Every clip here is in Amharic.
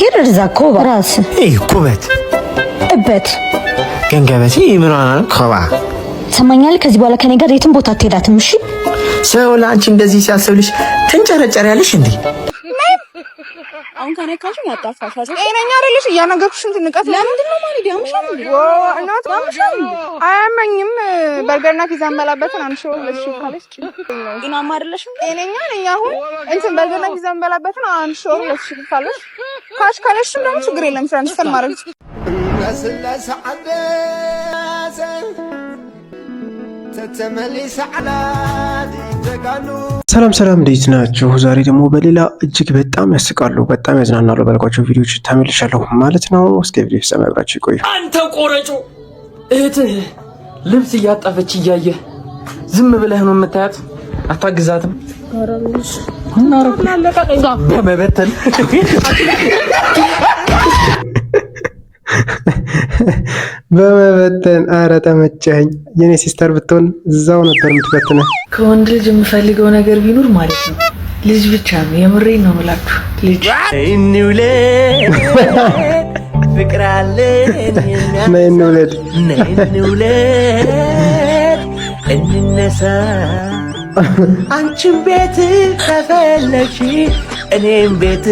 يرزا كوبا راس ايه كوبت ابت ገንገበቴ ምን ሆነ ኮባ ሰማኛል ከዚህ በኋላ ከኔ ጋር የትም ቦታ አትሄዳትም እሺ ሰው ላንቺ እንደዚህ ሲያስብልሽ ትንጨረጨሪያለሽ እንዴ አሁን ከኔ ካሽኝ አጣፋሻለሽ እኔኛ አይደለሽ እያነገርኩሽ እንትን ንቀት ለምንድን ነው ማለት ያምሻል እናት ያምሻል አያመኝም በርገርና ፒዛ እንበላበትን አንሾ ለሽ ካለሽ ግን አማርለሽ እኔኛ ነኝ አሁን እንትን በርገርና ፒዛ እንበላበትን አንሾ ለሽ ካለሽ ካሽ ካለሽ ምንም ችግር የለም ትራንስፈር ማድረግ ለስላሳ አደሰ ተተመለስ አላዲ ተጋኑ ሰላም እንዴት ናችሁ? ዛሬ ደግሞ በሌላ እጅግ በጣም ያስቃሉ በጣም ያዝናናሉ ባልኳቸው ቪዲዮዎች ተመልሻለሁ ማለት ነው። እስከ ቪዲዮ ፍጻሜ አብራችሁ ቆዩ። አንተ ቆረጮ እህትህ ልብስ እያጣፈች እያየ ዝም ብለህ ነው የምታያት? አታግዛትም? አራሩሽ እናረጋጋ በመበተን በመበተን አረ ተመቸኝ። የኔ ሲስተር ብትሆን እዛው ነበር የምትበትነው። ከወንድ ልጅ የምፈልገው ነገር ቢኖር ማለት ነው ልጅ ብቻ ነው። የምሬን ነው የምላችሁ ልጅ እንውለ ፍቅራለን እንውለድ እንነሳ አንቺም ቤት ተፈለግሽ እኔም ቤት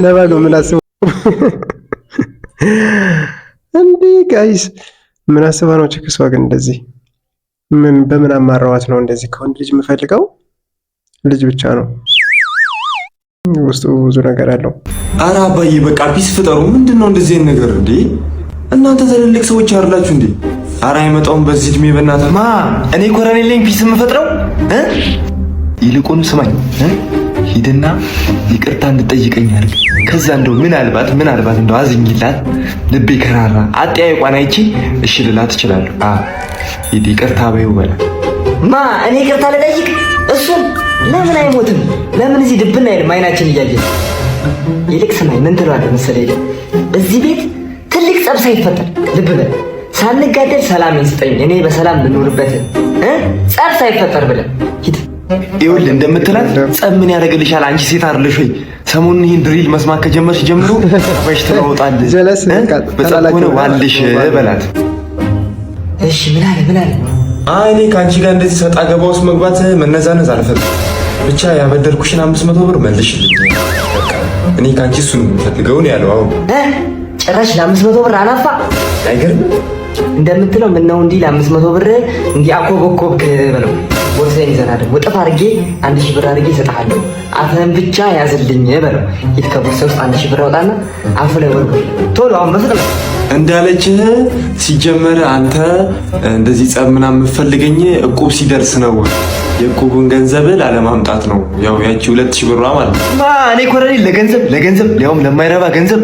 ነባዶ ምን አስበው እንዴ ጋይስ ምን አስባ ነው ቸክሷ ግን እንደዚህ ምን በምን አማራዋት ነው እንደዚህ ከወንድ ልጅ የምፈልገው ልጅ ብቻ ነው ውስጡ ብዙ ነገር አለው። ኧረ አባዬ በቃ ፒስ ፍጠሩ። ምንድነው እንደዚህ ነገር እንዴ? እናንተ ትልልቅ ሰዎች አይደላችሁ እንዴ? ኧረ አይመጣውም በዚህ እድሜ በእናትህ ማ እኔ ኮረኔል ነኝ ፒስ የምፈጥረው ይልቁን ስማኝ ሂድና ይቅርታ እንድጠይቀኝ አድርግ። ከዛ እንደው ምናልባት እንደው አዝኝላት ልቤ ከራራ አጥያይቋን አይቺ እሺ ልላት እችላለሁ። ሂድ ይቅርታ በይው በላ ማ እኔ ይቅርታ ልጠይቅ እሱን ለምን አይሞትም? ለምን እዚህ ድብና አይልም? አይናችን እያየ ይልቅ ስማኝ ምን ትላለህ መሰለኝ እዚህ ቤት ትልቅ ጸብ ሳይፈጠር ልብ በል ሳንጋደል ሰላም ይስጠኝ እኔ በሰላም ልኖርበት ጸብ ሳይፈጠር ብለን ሂድ። ይኸውልህ እንደምትላት ጸብ ምን ያደርግልሻል? አንቺ ሴት አይደለሽ ወይ? ሰሞኑን ይሄን ድሪል መስማት ከጀመርሽ ጀምሮ ወሽ ትወጣለሽ በጸብ ሆነ ዋልሽ በላት። እሺ ምን አለ? እኔ ከአንቺ ጋር እንደዚህ ሰጣ ገባ ውስጥ መግባት መነዛነዝ አልፈልግም። ብቻ ያበደርኩሽን 500 ብር መልሽልኝ። እኔ ከአንቺ እሱን የምፈልገው ነው ያለው። አሁን ጭራሽ ለ500 ብር አናፋ አይገርምም? እንደምትለው ምን ነው እንዲህ ለ500 ብር እንዲህ አኮበኮብክ በለው። ወጥተን ይዘና ደግሞ ወጥፍ አድርጌ 1000 ብር አድርጌ እሰጥሃለሁ። አፈን ብቻ ያዝልኝ በለው። ይትከቦርሰ ውስጥ 1000 ብር አውጣና አፉ ላይ ወርቁ ቶሎ አሁን በፍጥነት እንዳለችህ ሲጀመር አንተ እንደዚህ ጸብ ምናምን የምትፈልገኝ እቁብ ሲደርስ ነው። የእቁቡን ገንዘብ ላለማምጣት ነው። ያው ያቺ 2000 ብር ማለት ማ እኔ ኮረኔል ለገንዘብ ሊያውም ለማይረባ ገንዘብ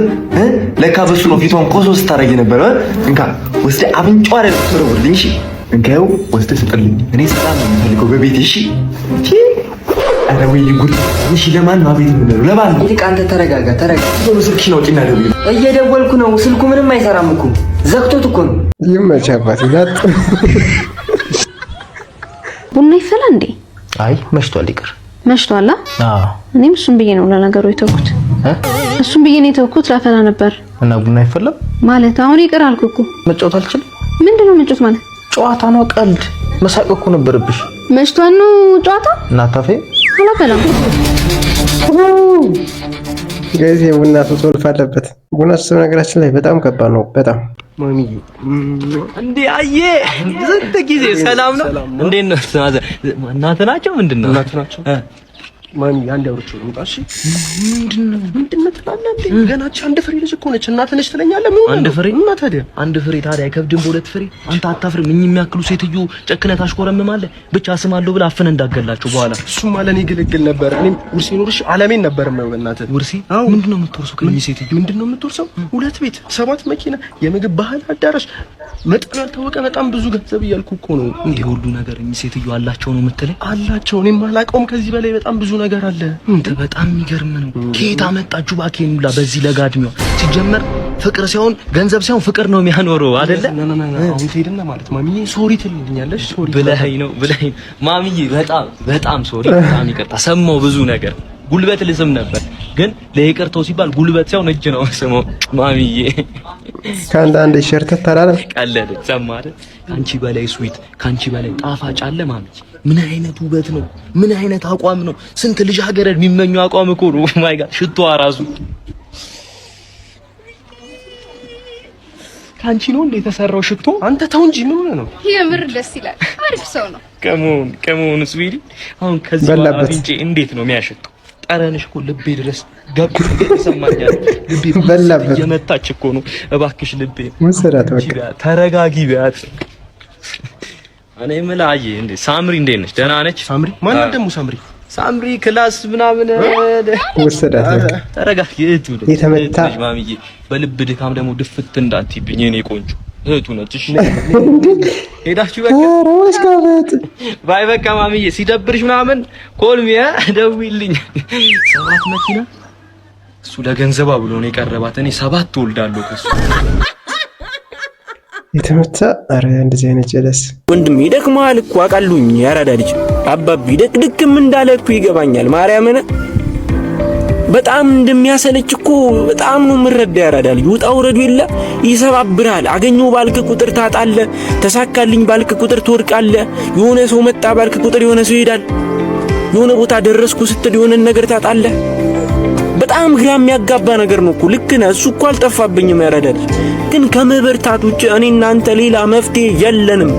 ለካ በሱ ነው ፊቷን ኮሶ ስታረጊ ነበር። እንካ ወስደ አብንጫው አይደል ትወርውልኝ። እሺ እንካው ወስደ ስጥልኝ። እኔ ሰላም ነው የምፈልገው በቤት። እሺ አረ ወይ ጉድ! እሺ ለማን ነው አቤት ምን ነው ለማን? ይልቅ አንተ ተረጋጋ። ቶሎ ስልክሽን አውጪና ደውዪ። እየደወልኩ ነው ስልኩ ምንም አይሰራም እኮ ዘግቶት እኮ ነው። ይመቻባት ይላጥ ቡና ይፈላ እንዴ? አይ መሽቷል። ይቅር መሽቷል? አዎ እኔም እሱን ብዬ ነው ለነገሩ የተውኩት። እሱን ብዬ ነው የተውኩት። ላፈላ ነበር እና ቡና ይፈላል ማለት አሁን ይቅር አልኩ እኮ። መጫወት አልችልም። ምንድነው መጫወት ማለት? ጨዋታ ነው ቀልድ መሳቅ እኮ ነበረብሽ። መሽቷል ነው ጨዋታ እና ታፌ አላፈላም። ጋይስ የቡና ሶልፍ አለበት። ቡና ሶልፍ ነገራችን ላይ በጣም ከባድ ነው። በጣም ማሚዬ እንዴ አየ ዝንተ ጊዜ ሰላም ነው። እንዴት ነው እናንተ ናቸው? ምንድነው እናንተ ናቸው? ማሚ አንድ አውርቼው ነው ታሺ ምንድነው ትላለህ እንዴ? ገናች አንድ ፍሬ ልጅ እኮ ነች። እናት ነች ትለኛለህ። ምን አንድ ፍሬ እና ታዲያ አንድ ፍሬ ታዲያ አይከብድም? በሁለት ፍሬ አንተ አታፍርም? እኚህ የሚያክሉ ሴትዮ ጨክነት አሽኮረምማለህ። ብቻ ስማለሁ ብለህ አፍነህ እንዳገላችሁ በኋላ እሱማ ለኔ ግልግል ነበር። እኔም ውርሲ ኑርሽ አለሜን ነበር ነው በእናትህ ውርሲ። ምንድነው የምትወርሰው ከእኚህ ሴትዮ? ምንድነው የምትወርሰው? 2 ቤት 7 መኪና የምግብ ባህል አዳራሽ መጠን ያልታወቀ በጣም ብዙ ገንዘብ እያልኩ እኮ ነው። እንዴ ሁሉ ነገር እኚህ ሴትዮ አላቸው ነው የምትለኝ? አላቸው። እኔም አላውቀውም። ከዚህ በላይ በጣም ብዙ ነገር አለ። አንተ በጣም የሚገርም ነው። ከየት አመጣችሁ ባኬኑላ በዚህ ለጋድሚው? ሲጀመር ፍቅር ሳይሆን ገንዘብ ሳይሆን ፍቅር ነው የሚያኖረው አይደለ? አሁን ትሄድና ማለት ማሚዬ ሶሪ ትልኛለሽ። ሶሪ ብለኸኝ ነው ማሚዬ፣ በጣም ሶሪ፣ በጣም ይቅርታ። ሰማው ብዙ ነገር ጉልበት ልስም ነበር፣ ግን ለይቅርታው ሲባል ጉልበት ሳይሆን እጅ ነው ስመው ማሚዬ። ከአንድ ሸርተት ተራራ ቀለደ ሰማህ አይደል? ካንቺ በላይ ስዊት፣ ካንቺ በላይ ጣፋጭ አለ ማሚዬ። ምን አይነት ውበት ነው! ምን አይነት አቋም ነው! ስንት ልጅ ሀገረድ የሚመኙ አቋም እኮ ነው። ማይ ጋድ ሽቶ አራሱ ካንቺ ነው እንደ የተሰራው ሽቶ። አንተ ተው እንጂ ምን ሆነ ነው? የምር ደስ ይላል። አሪፍ ሰው ነው። ከመሆኑ ስዊዲ አሁን ከዚህ ባላብንጪ እንዴት ነው የሚያሸተው? ጠረንሽ እኮ ልቤ ድረስ ገብቶ ይሰማኛል። ልቤ በላበት የመታች እኮ ነው። እባክሽ ልቤ ወሰዳት። በቃ ተረጋጊ ቢያት። እኔ የምላዬ እንዴ ሳምሪ እንዴት ነች? ደህና ነች? ሳምሪ ማን ደግሞ? ሳምሪ ክላስ ምናምን ወሰዳት። በቃ ተረጋጊ። እህቱ የተመታ ማሚዬ፣ በልብ ድካም ደግሞ ድፍት እንዳትይብኝ የኔ ቆንጆ እህቱ ነች። እሺ ሄዳችሁ በቃ ወስካበት ባይ። በቃ ማሚዬ ሲደብርሽ ምናምን ኮልሚያ ደውይልኝ። 7 መኪና እሱ ለገንዘባ ብሎ ነው የቀረባት። እኔ 7 ወልዳለሁ ከሱ የተመታ። አረ እንደዚህ አይነት ጀለስ ወንድሜ ይደክማል እኮ አቃሉኝ። ያራዳ ልጅ አባቢ ድክም እንዳለ እኮ ይገባኛል። ማርያምን በጣም እንደሚያሰለች እኮ በጣም ነው የምረዳ። ያራዳ ልጅ ውጣ ውረዱ የለ ይሰባብራል። አገኘው ባልክ ቁጥር ታጣለ፣ ተሳካልኝ ባልክ ቁጥር ትወድቃለ። የሆነ ሰው መጣ ባልክ ቁጥር የሆነ ሰው ይሄዳል። የሆነ ቦታ ደረስኩ ስትል የሆነ ነገር ታጣለ። በጣም ግራ የሚያጋባ ነገር ነው እኮ። ልክ ነህ፣ እሱ እኮ አልጠፋብኝም። ያራዳ ልጅ ግን ከመበርታት ውጭ እኔ እናንተ ሌላ መፍትሄ የለንም።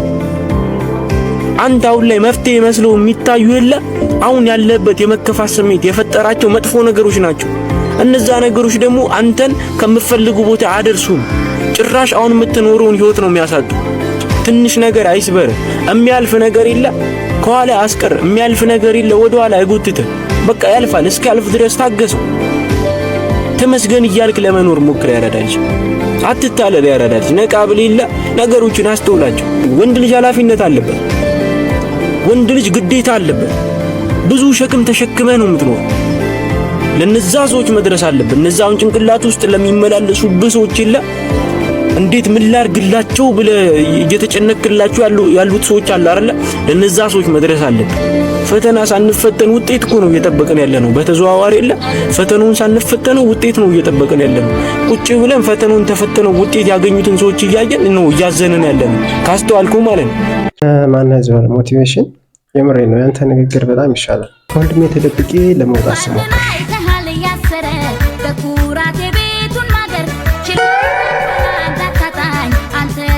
አንተ አሁን ላይ መፍትሄ መስለው የሚታዩ የለ አሁን ያለበት የመከፋት ስሜት የፈጠራቸው መጥፎ ነገሮች ናቸው። እነዛ ነገሮች ደግሞ አንተን ከምትፈልጉ ቦታ አደርሱም። ጭራሽ አሁን የምትኖረውን ህይወት ነው የሚያሳጡ። ትንሽ ነገር አይስበር። የሚያልፍ ነገር የለ ከኋላ አስቀር። የሚያልፍ ነገር የለ ወደ ኋላ አይጎትተ። በቃ ያልፋል። እስኪያልፍ ድረስ ታገሰው። ተመስገን እያልክ ለመኖር ሞክር። ያራዳልሽ አትታለል። ያራዳልሽ ነቃ ብለህ ነገሮችን አስተውላቸው። ወንድ ልጅ ኃላፊነት አለበት። ወንድ ልጅ ግዴታ አለበት። ብዙ ሸክም ተሸክመህ ነው የምትኖር። ለነዛ ሰዎች መድረስ አለበት። እነዛውን ጭንቅላት ውስጥ ለሚመላለሱ ሰዎች የለ እንዴት ምን ላርግላቸው ብለ እየተጨነቅላችሁ ያሉት ሰዎች አለ አይደል? ለነዛ ሰዎች መድረስ አለበት። ፈተና ሳንፈተን ውጤት እኮ ነው እየጠበቀን ያለ ነው። በተዘዋዋሪ የለ ፈተናውን ሳንፈተነው ውጤት ነው እየጠበቀን ያለ ነው። ቁጭ ብለን ፈተናውን ተፈተነው ውጤት ያገኙትን ሰዎች እያየን ነው እያዘነን ያለ ነው። ካስተዋልኩ ማለት ነው። ማናዘዋል ሞቲቬሽን የምሬ ነው። ያንተ ንግግር በጣም ይሻላል። ወንድሜ ተደብቄ ለመውጣት ስሞክር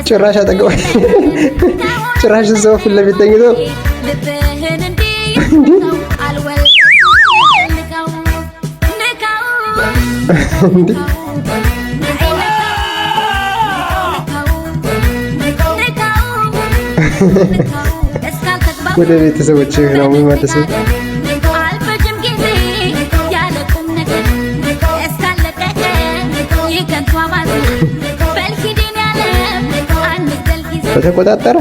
ጭራሽ አጠገባ ጭራሽ እዛው ፊት ለፊት ተኝቶ ወደ ቤተሰቦች ነው የሚመለሰው። በተቆጣጠረ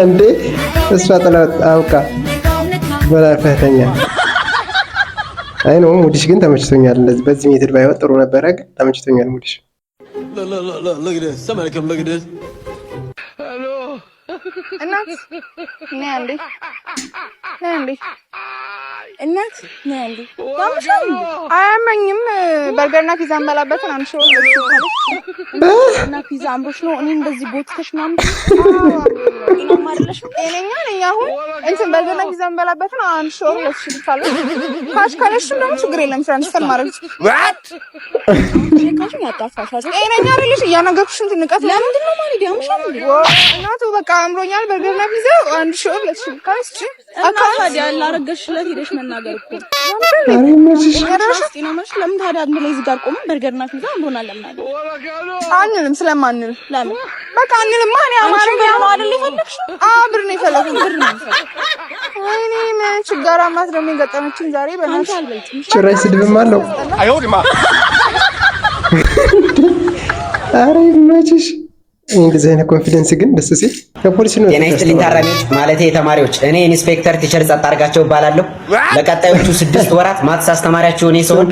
እንዴ እሷ ጥላት አውቃ በላፈተኛ። አይ ነው ሙዲሽ ግን ተመችቶኛል። እንደዚህ በዚህ ሜትር ባይወጥ ጥሩ ነበረ፣ ግን ተመችቶኛል ሙዲሽ። እናት ነይ አንዴ፣ ነይ አንዴ እናት ነይ አንዴ። ያምሻል አያመኝም። በርገርና ፒዛ እንበላበትን አንሾ እና ፒዛ አምሮሽ ነው። እኔ እንደዚህ ጎትተሽ ምናምን ነው ማድረሽ ጤነኛ ነኝ። አሁን እንትን በርገርና ፒዛ እንበላበትን አንሾ ለሽልካለ ካሽ ካለሽ ነው ችግር የለም። ትራንስፈር ማድረግ ዋት ካሽ ያጣፋሽ ጤነኛ አይደለሽ። እያነገርኩሽ እንትን ንቀት ለምንድን ነው ማለት ያምሻል? እናቱ በቃ አምሮኛል። በርገርና ፒዛ አንሾ ለሽልካሽ አካባቢ ያለ አረገሽለት ሄደሽ መናገር እኮ ለምን ታዲያ አንድ ላይ እዚህ ጋር ቆመን በርገርና ፒዛ አምሮናል ለምን አንልም? ስለማንል ለምን በቃ አንልም። ማን ያማረኛ ነው አይደል የፈለግሽው? ብር ነው የፈለግሽው? ብር ነው እኔ ምን ችግር አማት ደግሞ የገጠመችኝ ዛሬ በእናትሽ አልበልጥም። ጭራሽ ስድብም አለው። አይሆንማ። አረ ይመችሽ። እንደዚህ አይነት ኮንፊደንስ ግን ደስ ሲል ከፖሊስ ነው። ጤና ይስጥልኝ ታራሚዎች፣ ማለቴ ተማሪዎች። እኔ ኢንስፔክተር ቲቸር ጸጥ አድርጋቸው እባላለሁ። ለቀጣዮቹ 6 ወራት ማትስ አስተማሪያችሁ እኔ ስሆን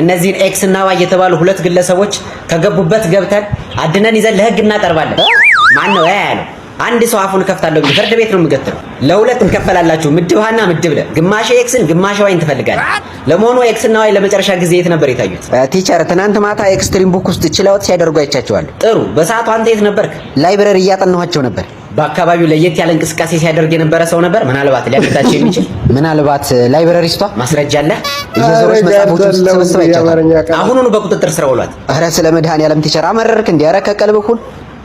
እነዚህን ኤክስ እና ዋይ የተባሉ ሁለት ግለሰቦች ከገቡበት ገብተን አድነን ይዘን ለህግ እናቀርባለን። ማን ነው ያለው? አንድ ሰው አፉን ከፍታለሁ ቢል ፍርድ ቤት ነው የምገትረው። ለሁለት እንከፈላላችሁ፣ ምድብ ሀና ምድብ ለ ግማሽ ኤክስን ግማሽ ዋይን ትፈልጋለህ። ለመሆኑ ኤክስ እና ዋይ ለመጨረሻ ጊዜ የት ነበር የታዩት? ቲቸር ትናንት ማታ ኤክስትሪም ቡክ ውስጥ ችለውት ሲያደርጉ አይቻቸዋለሁ። ጥሩ። በሰዓቱ አንተ የት ነበርክ? ላይብረሪ እያጠናኋቸው ነበር። በአካባቢው ለየት ያለ እንቅስቃሴ ሲያደርግ የነበረ ሰው ነበር? ምናልባት ሊያመጣቸው የሚችል ምናልባት ላይብረሪስቷ ማስረጃ አለ? የዞሮች መጽሐፎች ውስጥ ሰብስባ አይቻታል። አሁኑኑ በቁጥጥር ስር ውሏት። ኧረ ስለ መድኃኒዓለም ቲቸር አመረርክ እንዴ? ኧረ ከቀልብህ ሁን።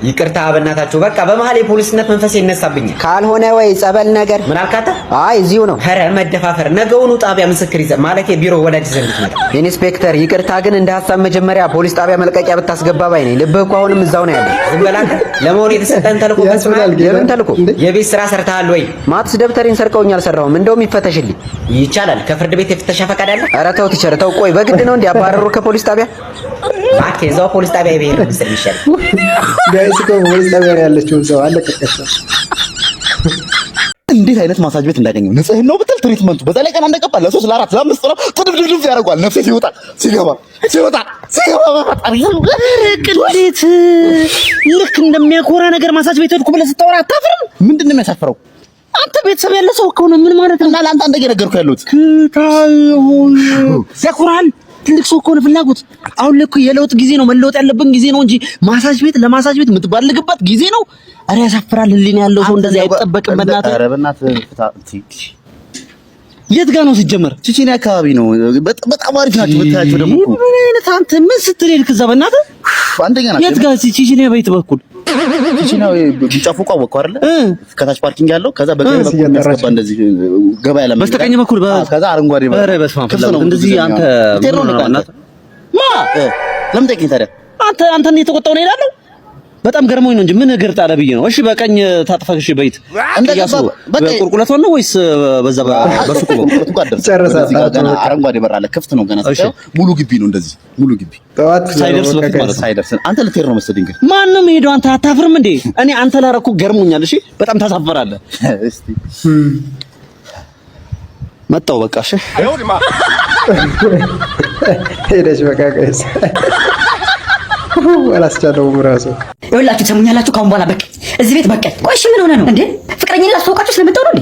ይቅርታ በእናታችሁ በቃ በመሀል የፖሊስነት መንፈስ ይነሳብኛል። ካልሆነ ወይ ጸበል ነገር ምን አልካተ? አይ እዚሁ ነው። ኧረ መደፋፈር ነገውኑ ጣቢያ ምስክር ይዘህ ማለት ቢሮ ወዳጅ ዘንድ ትመጣ። ኢንስፔክተር ይቅርታ ግን እንደ ሀሳብ መጀመሪያ ፖሊስ ጣቢያ መልቀቂያ ብታስገባ ባይ ነኝ። ልብህ እኮ አሁንም እዛው ነው ያለው። ዝም በል አንተ። ለመሆኑ የተሰጠን ተልእኮ ፈጽመሃል? የምን ተልእኮ? የቤት ስራ ሰርተሃል ወይ? ማትስ ደብተሬን ሰርቀውኝ አልሰራሁም። እንደውም ይፈተሽልኝ። ይቻላል። ከፍርድ ቤት የፍተሻ ፈቃድ አለ? ኧረ ተው ቲቸር ተው። ቆይ በግድ ነው እንዲያባረሩ ከፖሊስ ጣቢያ? እባክህ እዛው ፖሊስ ጣቢያ ይሄድ ነው መሰለኝ ይሻላል። ጋይስ እኮ ፖሊስ ጣቢያ ያለችው ሰው አለቀቀችው። እንዴት አይነት ማሳጅ ቤት እንዳገኘው ንጽህናው ብትል ትሪትመንቱ በዛ ላይ ቀን እንደቀባ ለ3 ለ4 ለ5 ነው ጥድብድብ ያደርጋል። ነፍሴ ሲወጣ ሲገባ በፈጣሪ ቅሌት ልክ እንደሚያኮራ ነገር ማሳጅ ቤት ሄድኩ ብለህ ስታወራ አታፍርም? ምንድን ነው የሚያሳፍረው? አንተ ቤተሰብ ያለ ሰው ከሆነ ምን ማለት ነው? እና ለአንተ አንደ ነገርኩህ ያለሁት ክታዩን ያኮራል። ትልቅ ሰው ከሆነ ፍላጎት አሁን ልክ የለውጥ ጊዜ ነው፣ መለወጥ ያለብን ጊዜ ነው እንጂ ማሳጅ ቤት ለማሳጅ ቤት የምትባልግበት ጊዜ ነው። ኧረ ያሳፍራል። ህሊና ያለው ሰው እንደዚህ አይጠበቅም። በእናትህ ኧረ በእናትህ የት ጋር ነው ሲጀመር? ቺቺኒ አካባቢ ነው። በጣም አሪፍ ናቸው ብታያቸው። ደግሞ ምን አይነት አንተ ምን ስትል ሄድክ እዛ? በእናትህ አንደኛ ናቸው። የት ጋር ቺቺኒ በይት በኩል ቺቺኒ ቢጫ ፎቅ አወቀው አይደለ? ከታች ፓርኪንግ ያለው ከዛ በቀኝ በኩል የሚያስገባ እንደዚህ ገበያ ለምን በስተቀኝ በኩል ከዛ አረንጓዴ ማለት ኧረ በስመ አብ እንደዚህ አንተ ለምን ጠይቀኝ ታዲያ? አንተን እየተቆጣሁ ነው እላለሁ። በጣም ገርሞኝ ነው እንጂ ምን እግር ጣለ ብዬ ነው። እሺ በቀኝ ታጥፈህ እሺ በይት ቁልቁለት ነው ወይስ በዛ በሱቁ ቁልቁለቱ ጋር ደርሰህ አረንጓዴ በር አለ ክፍት ነው ገና ሲታየው ሙሉ ግቢ ነው እንደዚህ ሙሉ ግቢ ጠዋት ሳይደርስ በፊት ማለት ሳይደርስ አንተ ልትሄድ ነው መሰለኝ። ግን ማን ነው የሄደው? አንተ አታፍርም እንዴ? እኔ አንተ ላረኩ ገርሞኛል። እሺ በጣም ታሳፈራለህ። እስቲ መጣው በቃ እሺ ሄደሽ በቃ ጋይስ አላስቻለውም ራሱ። ይኸውላችሁ ትሰሙኛላችሁ፣ ካሁን በኋላ በቃ እዚህ ቤት በቃ። ቆይ እሺ ምን ሆነ ነው እንዴ? ፍቅረኛዬን ላስተዋውቃችሁ ስለመጣሁ ነው እንዴ?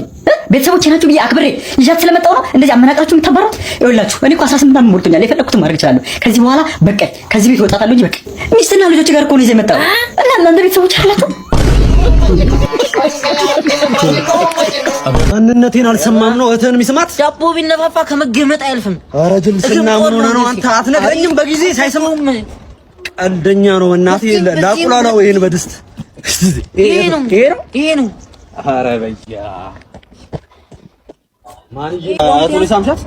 ቤተሰቦቼ ናችሁ ብዬ አክብሬ ይዣት ስለመጣሁ ነው እንደዚህ አመናቃችሁ የምታባሩት? ይኸውላችሁ እኔ እኮ 18 ዓመት ሞልቶኛል። የፈለኩትን ማድረግ እችላለሁ። ከዚህ በኋላ በቃ ከዚህ ቤት ወጣታለሁ እንጂ በቃ ሚስትና ልጆች ጋር እኮ ነው ይዘህ የመጣሁ እና እናንተ ቤተሰቦች አላችሁ። ማንነቴን አልሰማም ነው እህትህን የሚስማት? ዳቦ ቢነፋፋ ከመገመጥ አያልፍም። ኧረ ጅልስና ምን ሆነ ነው አንተ አትነግረኝም? በጊዜ ሳይሰማው ቀልደኛ ነው እናቴ። ላቁላላው ይሄን በድስት ይሄ ነው። ኧረ በያ ማን ይሄ ፖሊስ አምሻት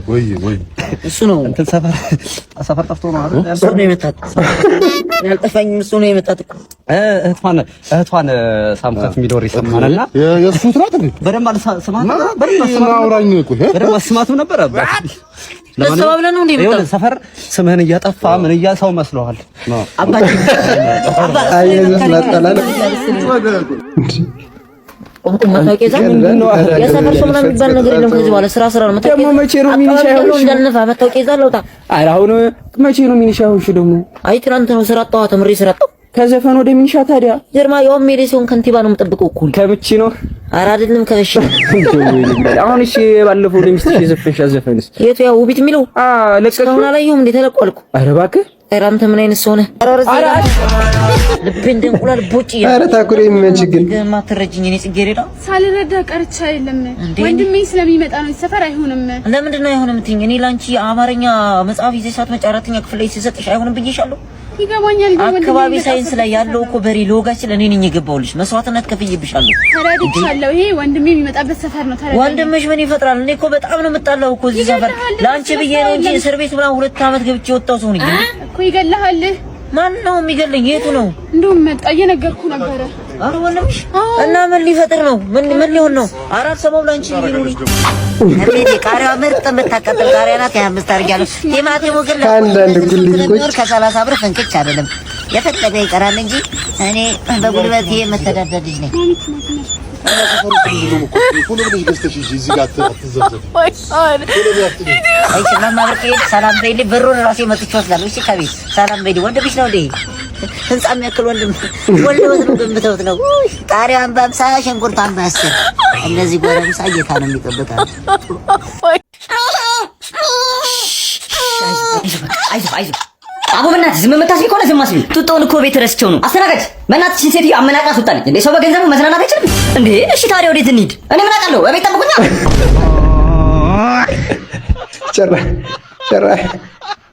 ወይ ወይ እሱ ነው እንትን ሰፈር ጠፍቶ ነው አይደል? እሱ ነው የመጣት። ያልጠፋኝም እሱ ነው የመጣት እኮ እህቷን ሳምካት የሚዶር ይሰማናልና የሱት ናት እንዴ? በደንብ አልስማትም ነበር አባት ለሰባብለ ነው እንዴ? ይኸውልህ ሰፈር ስምህን እያጠፋ ምን ሰው መስሎሃል? አባቴ የሰፈር ሰው ምናምን የሚባል ነገር የለም። ከዚህ በኋላ ስራ ነው። ደግሞ መቼ ነው ሚኒሻ ይሆንሽ? እንዳልነፋ መታወቂያ ይዛ ለውጣ። ኧረ አሁን መቼ ነው ሚኒሻ ይሆንሽ? ደግሞ አይ ትናንት ነው ስራ አጣሁ። ተምሬ ስራ አጣሁ። ከዘፈን ወደ ሚኒሻ ታዲያ ጀርማ ያው ሜሪ ሲሆን ከንቲባ ነው የምጠብቀው እኮ ከምቺ ነው። ኧረ አይደለም ከእሺ አሁን እሺ ባለፈው ለሚስትሽ የዘፈንሽ አዘፈንስ የቱ ያው ውቢት የሚለው ለቀቀውና አላየሁም እንዴ? ተለቋልኩ። ኧረ እባክህ ኧረ አንተ ምን አይነት ሰው ነህ? ኧረ ልቤ እንደ እንቁላል ቦጭ ኧረ ታኩሪ ምን ችግር ማትረጅኝ እኔ ጽጌረዳ ሳልረዳ ቀርቻ አይደለም ወንድሜ ስለሚመጣ ነው። ሰፈር አይሆንም። ለምንድን ነው አይሆንም ትይኝ? እኔ ላንቺ አማርኛ መጽሐፍ ይዘሽ ሳትመጪ አራተኛ ክፍል ላይ ሲሰጥሽ አይሆንም ብዬሻለሁ። ይገባኛል። አካባቢ ሳይንስ ላይ ያለው እኮ በሬ ሎጋች ለኔ ነኝ የገባውልሽ። መስዋዕትነት ከፍዬብሻለሁ። ተረድቻለሁ። ይሄ ወንድሜ የሚመጣበት ሰፈር ነው። ተረድቻለሁ። ወንድምሽ ምን ይፈጥራል? እኔ እኮ በጣም ነው የምጣላው እኮ እዚህ ሰፈር። ላንቺ ብዬ ነው እንጂ እስር ቤት ምናምን 2 ዓመት ገብቼ ወጣው ሰው ነኝ እኮ። ይገለሃል። ማን ነው የሚገለኝ? የቱ ነው? እንደውም መጣ እየነገርኩ ነበረ። አረ ወንድምሽ እና ምን ሊፈጥር ነው? ምን ሊሆን ነው? አራት ሰሞን ላንቺ ይሉኝ እቤቴ ቃሪያዋ ምርጥ የምታቀጥል ቃሪያ ናት። 25 አድርጊያለሁ። ቲማቲሙ ግን ከአንዳንድ ጉልቶች ከ30 ብር ፍንክች አይደለም። የፈለገ ይቀራል እንጂ እኔ በጉልበት የምተዳደር ልጅ ነኝ። ሰላም በይልኝ። ብሩን ራሴ መጥቼ ወስዳለሁ። እሺ ከቤት ሰላም በይልኝ። ወንድምሽ ነው እንዴ? ህንጻ የሚያክል ወንድም ወልደውት ነው ገምተውት ነው። ቃሪያውን በ50 ሽንኩርቷን በ10 እነዚህ ጎረምሳ ጌታ ነው የሚጠብቃል። አይዞህ አቦ በእናትህ ዝም የምታስቢ ከሆነ ዝም አስቢ። ጡጦውን እኮ ቤት ረስቸው ነው። አስተናጋጅ በእናትሽ ሴትዮ አመናቃ አስወጣልኝ እንዴ! ሰው በገንዘቡ መዝናናት አይችልም እንዴ? እሺ ታዲያ ወዴት እንሂድ? እኔ ምን አውቃለሁ? እቤት ጠብቁኛ።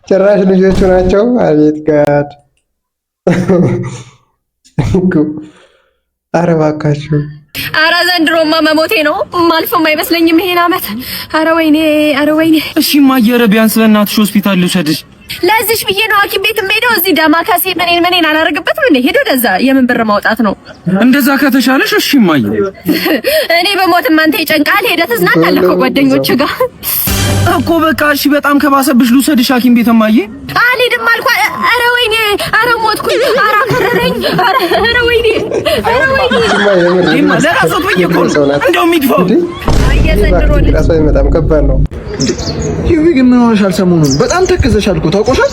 ጭራሽ ልጆቹ ናቸው። አቤት ጋድ! ኧረ እባካችሁ! ኧረ ዘንድሮማ መሞቴ ነው። ማልፎም አይመስለኝም ይሄን አመት። ኧረ ወይኔ! እሺ ማየረ ቢያንስ በእናትሽ ሆስፒታል ልውሰድሽ። ለዚህሽ ብዬ ነው ሐኪም ቤት የምሄደው። እዚህ ዳማከሴ ምኔን አላረግበትም እንዴ? ሄዶ ወደዛ የምን ብር ማውጣት ነው? እንደዛ ከተሻለሽ እሺ ማየ። እኔ በሞትም አንተ ይጨንቃል። ሄደህ ትዝናናለህ ከጓደኞች ጋር እኮ። በቃ እሺ በጣም ከባሰብሽ ልውሰድሽ ሐኪም ቤት ማየ። አልሄድም አልኳ። ኧረ ወይኔ! ኧረ ሞትኩኝ! ኧረ ከረረኝ! ኧረ ወይኔ! ለራስዎት በየኮ እንደው የሚድፈው የዘንድሮ ልጅ ራሱ በጣም ከባድ ነው። ይሄ ግን ምን ሆነሻል? ሰሞኑን በጣም ተከዘሻል እኮ ታውቆሻል።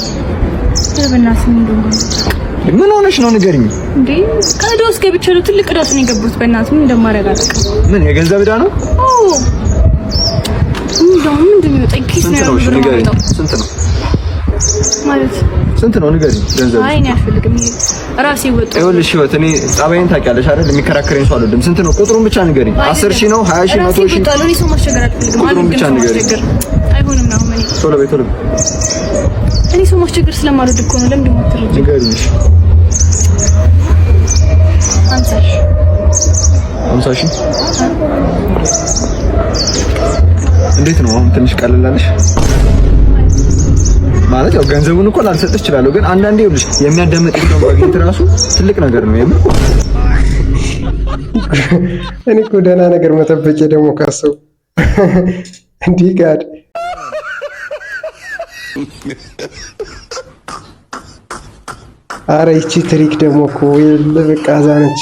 ምን ሆነሽ ነው ንገሪኝ። እንዴ ከዶስ ገብቼ ነው ትልቅ ዳስ ነው የገቡት። በእናትህ ምን እንደማረጋግጥ ምን የገንዘብ ዕዳ ነው? አዎ ምንድን ነው ጠቂስ ነው ንገሪኝ። ስንት ነው ማለት ስንት ነው ንገሪኝ። ገንዘብ አይ እኔ አልፈልግም። ራሴ ወጣ ይኸውልሽ ህይወት እኔ ጸባይን ታውቂያለሽ አይደል? የሚከራከረኝ ሰው አይደለም። ስንት ነው? ቁጥሩን ብቻ ንገሪኝ። 10,000 ነው 20,000 100,000? እኔ ሰው ማስቸገር አልፈልግም። ቁጥሩን ብቻ ንገሪኝ። አይሆንም ነው ምን ቶሎ በይ ቶሎ። እኔ ሰው ማስቸገር ስለማልወድ እኮ ነው። ለምን ደሞትልኝ ንገሪኝ። 50,000 እንዴት ነው አሁን? ትንሽ ቀለላለሽ ማለት ያው ገንዘቡን እኮ ላልሰጥሽ እችላለሁ፣ ግን አንዳንዴ ይኸውልሽ የሚያዳምጥሽ ሰው ማግኘት ራሱ ትልቅ ነገር ነው። የምር እኔ እኮ ደህና ነገር መጠበቄ ደግሞ ካሰው እንዲህ ጋር ኧረ ይቺ ትሪክ ደግሞ እኮ የለ በቃ ዛነች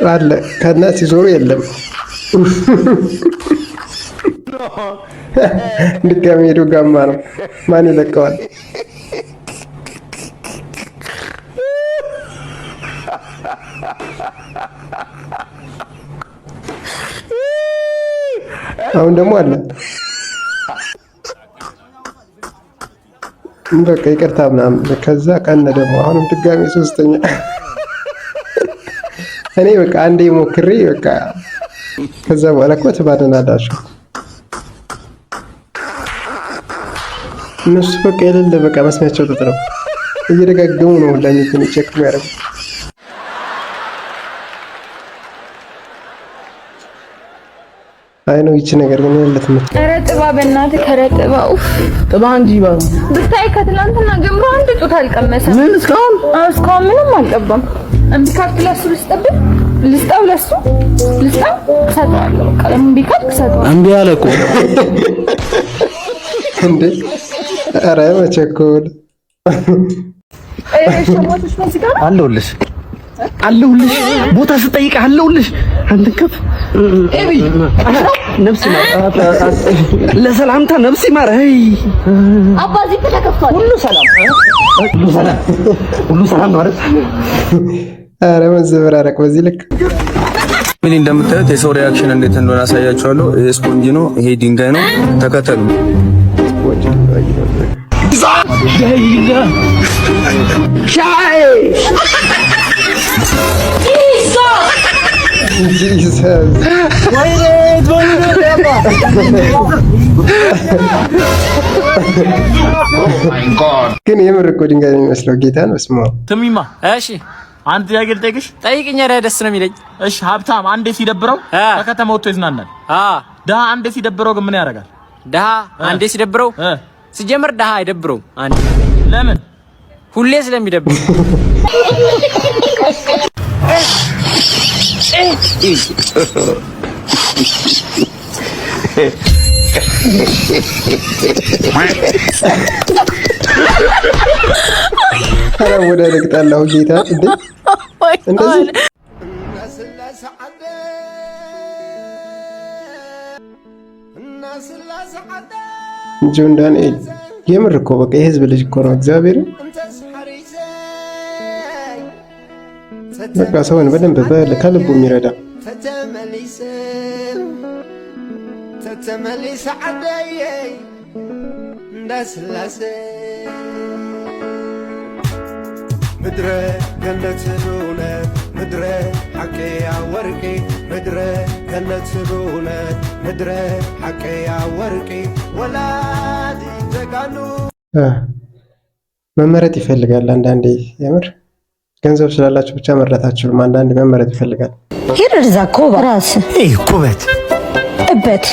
አለ ከእናት ሲዞሩ የለም ድጋሚ ሄዶ ጋማ ነው። ማን ይለቀዋል? አሁን ደግሞ አለ በቃ ይቅርታ ምናምን ከዛ ቀነ ደግሞ አሁንም ድጋሚ ሶስተኛ እኔ በቃ አንዴ ሞክሬ በቃ ከዛ በኋላ እኮ ተባደናላችሁ እነሱ በቃ የሌለ በቃ መስሚያቸው ጥጥ ነው። እየደጋገሙ ነው ሁላኝን ቼክ የሚያደርጉ። አይ ነው ይቺ ነገር ግን ያለት ነው። ኧረ ጥባ በእናትህ ከረጥባ ጥባ እንጂ ባው ብታይ ከትላንትና ጀምሮ አንድ ጡት አልቀመሰም። ምን እስካሁን ምንም አልቀባም። እምቢ ካልክ ለሱ ልስጠብህ ልስጠው እሰጠዋለሁ። በቃ እምቢ ካልክ እሰጠዋለሁ። እምቢ አለ እኮ እንዴ! ኧረ መቸኮል ሸሞቶች በዚህ ጋር አለሁልሽ ቦታ ስጠይቅ አለሁልሽ። አንተ ከፍ ነፍስ ለሰላምታ ነፍስ ይማር። አይ አባዚ ተከፍቷል። ሁሉ ሰላም ነው አይደል? ኧረ መዘበራረቅ በዚህ ልክ ምን እንደምታዩት የሰው ሪአክሽን እንዴት እንደሆነ አሳያችኋለሁ። ይሄ ስፖንጅ ነው፣ ይሄ ድንጋይ ነው። ተከተሉ። ግን የምር እኮ ድንጋይ ነው የሚመስለው። ጌታን በስመ አብ። ትሚማ እሺ፣ አንተ ጥያቄ ልጠይቅሽ? ጠይቅኝ። ኧረ ደስ ነው የሚለኝ። እሺ፣ ሀብታም አንዴ ሲደብረው ከከተማ ወጥቶ ይዝናናል። ድሀ አንዴ ሲደብረው ግን ምን ያደርጋል? ድሀ አንዴ ሲደብረው ሲጀምር ድሀ አይደብረውም። አንዴ ለምን? ሁሌ ስለሚደብረው። አረ ወደ ልቅጣላው ጌታ እንዴ እንደዚህ ጆን ዳንኤል የምር እኮ በቃ የህዝብ ልጅ እኮ ነው። እግዚአብሔር በቃ ሰውን በደንብ ከልቡ የሚረዳ ተተመሊስ ዓደይ እንዳስላሴ ምድረ ገነት ሉለ ምድረ ሐቀያ ወርቂ ምድረ ገነት ሉለ ምድረ ሐቀያ ወርቂ ወላዲ ተጋኑ መመረጥ ይፈልጋል። አንዳንዴ የምር ገንዘብ ስላላችሁ ብቻ መረጥ አትችሉም። አንዳንዴ መመረጥ ይፈልጋል። ይርዛ ኮባ ራስ ኩበት እበት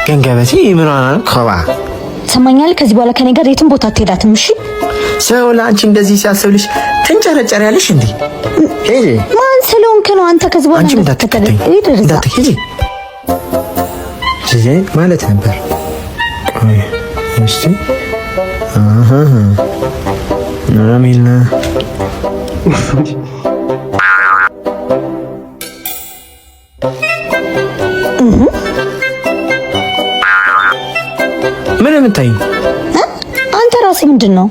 ገንገበቲ ምናምን ኮባ ሰማኛል። ከዚህ በኋላ ከኔ ጋር የትም ቦታ አትሄዳትም። እሺ ሰው ለአንቺ እንደዚህ ሲያስብልሽ ትንጨረጨሪያለሽ እንዴ? ሄጂ ማን ስለሆንክ ነው አንተ? ከዚህ በኋላ አንቺ እንዳትከተኝ እንዳትሄጂ ሄጂ ማለት ነበር። ቆይ እስቲ አሚና ምን የምታይ አንተ ራስህ ምንድን ነው?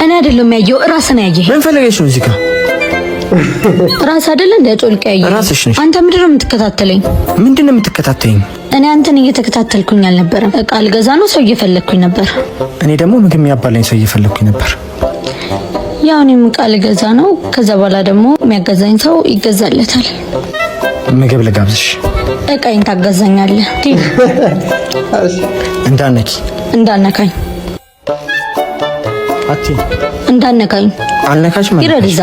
እኔ አይደለም ያየው ራስህ ነው ያየህ። ምን ፈልገሽ ነው እዚህ ጋር? ራስ አይደለ እንደ ጮልቅ ያየው ራስሽ ነሽ። አንተ ምንድን ነው የምትከታተለኝ? ምንድን ነው የምትከታተይኝ? እኔ አንተን እየተከታተልኩኝ አልነበረም። እቃ ልገዛ ነው ሰው እየፈለግኩኝ ነበር። እኔ ደግሞ ምግብ የሚያባላኝ ሰው እየፈለግኩኝ ነበር። ያው እኔም እቃ ልገዛ ነው። ከዛ በኋላ ደግሞ የሚያገዛኝ ሰው ይገዛለታል። ምግብ ልጋብዝሽ። እቃዬን ታገዛኛለህ። እንዳነካኝ አቲ እንዳነካኝ አልነካሽ ማለት ይረድዛ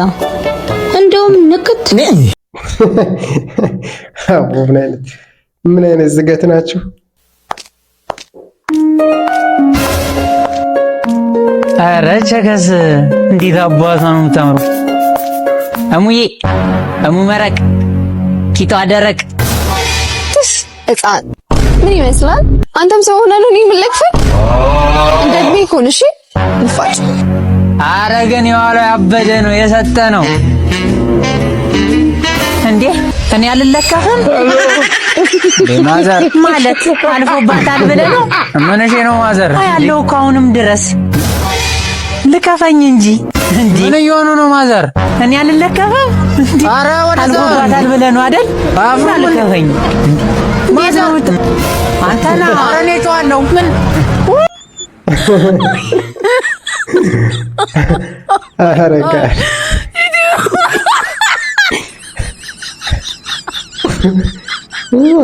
እንደውም ንክት ምን አይነት ዝገት ናችሁ? ኧረ ቸከስ እንዴት አባቷ ነው የምታምረው! እሙዬ እሙ መረቅ ኪቷ ደረቅ ሕፃን ምን ይመስላል? አንተም ሰው ሆነ ነው የሚለክፈኝ እንደግሜ ይኮን እሺ ንፋጭ ኧረ ግን የዋለው ያበደ ነው የሰጠ ነው እንዴ እኔ አልለካህም ማዘር ማለት አልፎባታል ብለህ ነው? ምንሽ ነው ማዘር? ያለው እኮ አሁንም ድረስ ልከፈኝ እንጂ እንዴ ምን እየሆኑ ነው ማዘር? እኔ አልለካህም እንዴ? ኧረ ወደ አልፎባታል ብለህ ነው አይደል? አፍራ ልከፈኝ ማዘር አንተና አረኔ ጨዋለሁ ምን አረጋ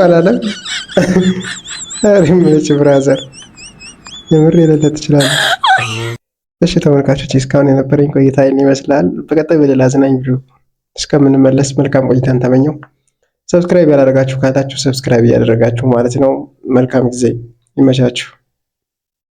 አላለም። አሪምነች ብራዘር የምር የሌለ ትችላለህ። እሺ ተመልካቾች እስካሁን የነበረኝ ቆይታ ይህን ይመስላል። በቀጣይ በሌላ አዝናኝ ቪዲዮ እስከምንመለስ መልካም ቆይታን ተመኘው። ሰብስክራይብ ያላደረጋችሁ ካላችሁ ሰብስክራይብ እያደረጋችሁ ማለት ነው። መልካም ጊዜ ይመቻችሁ።